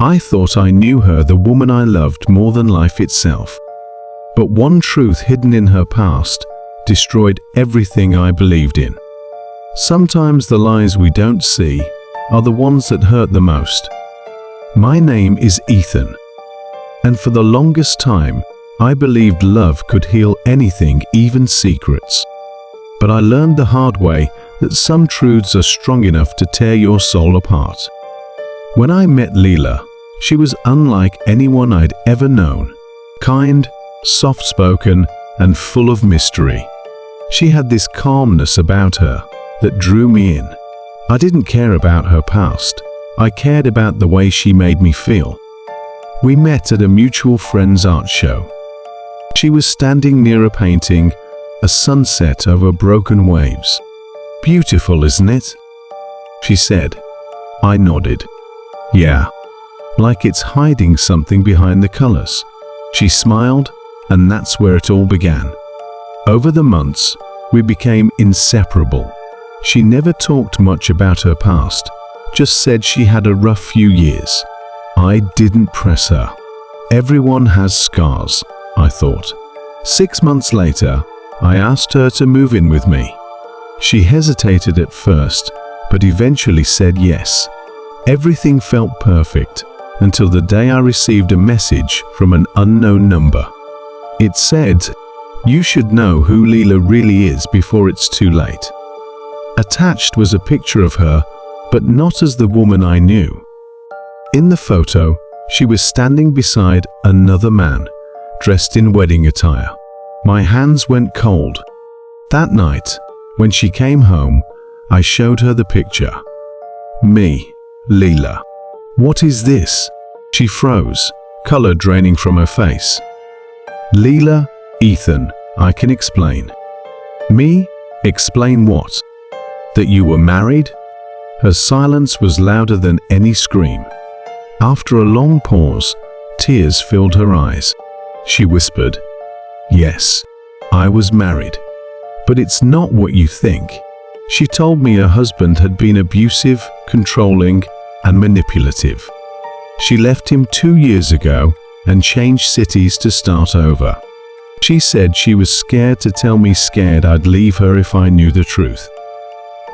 I thought I knew her, the woman I loved, more than life itself. But one truth hidden in her past destroyed everything I believed in. Sometimes the lies we don't see are the ones that hurt the most. My name is Ethan, and for the longest time, I believed love could heal anything, even secrets. But I learned the hard way that some truths are strong enough to tear your soul apart. When I met Leela, she was unlike anyone I'd ever known. Kind, soft-spoken, and full of mystery. She had this calmness about her that drew me in. I didn't care about her past. I cared about the way she made me feel. We met at a mutual friend's art show. She was standing near a painting, a sunset over broken waves. "Beautiful, isn't it?" she said. I nodded. "Yeah, like it's hiding something behind the colors." She smiled, and that's where it all began. Over the months, we became inseparable. She never talked much about her past, just said she had a rough few years. I didn't press her. Everyone has scars, I thought. 6 months later, I asked her to move in with me. She hesitated at first, but eventually said yes. Everything felt perfect until the day I received a message from an unknown number. It said, "You should know who Leela really is before it's too late." Attached was a picture of her, but not as the woman I knew. In the photo, she was standing beside another man, dressed in wedding attire. My hands went cold. That night, when she came home, I showed her the picture. Me, Leela. "What is this?" She froze, color draining from her face. "Leela, Ethan, I can explain." "Me? Explain what? That you were married?" Her silence was louder than any scream. After a long pause, tears filled her eyes. She whispered, "Yes, I was married. But it's not what you think." She told me her husband had been abusive, controlling, and manipulative. She left him 2 years ago and changed cities to start over. She said she was scared to tell me, scared I'd leave her if I knew the truth.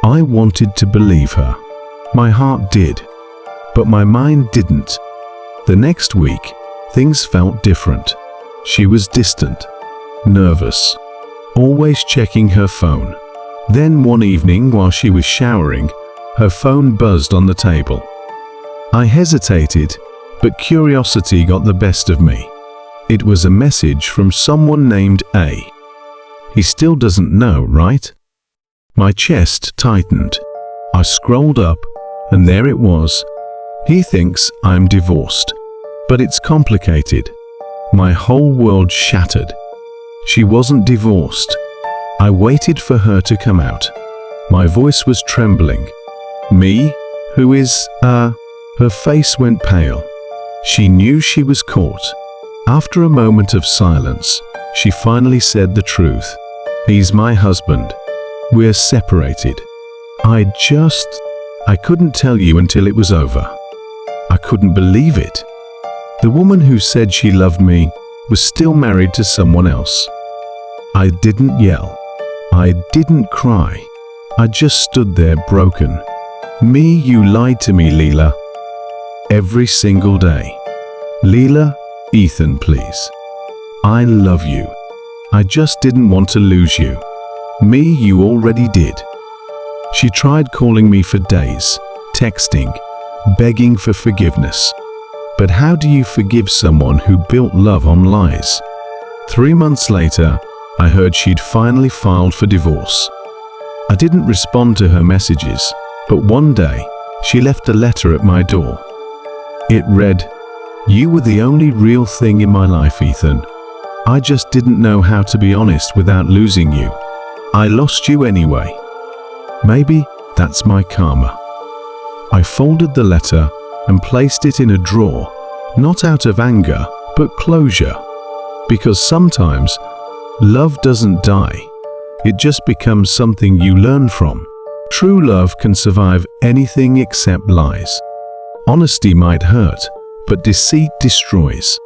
I wanted to believe her. My heart did, but my mind didn't. The next week, things felt different. She was distant, nervous, always checking her phone. Then one evening while she was showering, her phone buzzed on the table. I hesitated, but curiosity got the best of me. It was a message from someone named A. He still doesn't know, right? My chest tightened. I scrolled up, and there it was. "He thinks I'm divorced. But it's complicated." My whole world shattered. She wasn't divorced. I waited for her to come out. My voice was trembling. "Me? Who is, Her face went pale. She knew she was caught. After a moment of silence, she finally said the truth. "He's my husband. We're separated." I couldn't tell you until it was over. I couldn't believe it. The woman who said she loved me was still married to someone else. I didn't yell. I didn't cry. I just stood there broken. "Me, you lied to me, Leela." Every single day. "Leela, Ethan, please. I love you. I just didn't want to lose you." "Me, you already did." She tried calling me for days, texting, begging for forgiveness. But how do you forgive someone who built love on lies? 3 months later, I heard she'd finally filed for divorce. I didn't respond to her messages, but one day, she left a letter at my door. It read, "You were the only real thing in my life, Ethan. I just didn't know how to be honest without losing you. I lost you anyway. Maybe that's my karma." I folded the letter and placed it in a drawer, not out of anger, but closure. Because sometimes, love doesn't die. It just becomes something you learn from. True love can survive anything except lies. Honesty might hurt, but deceit destroys.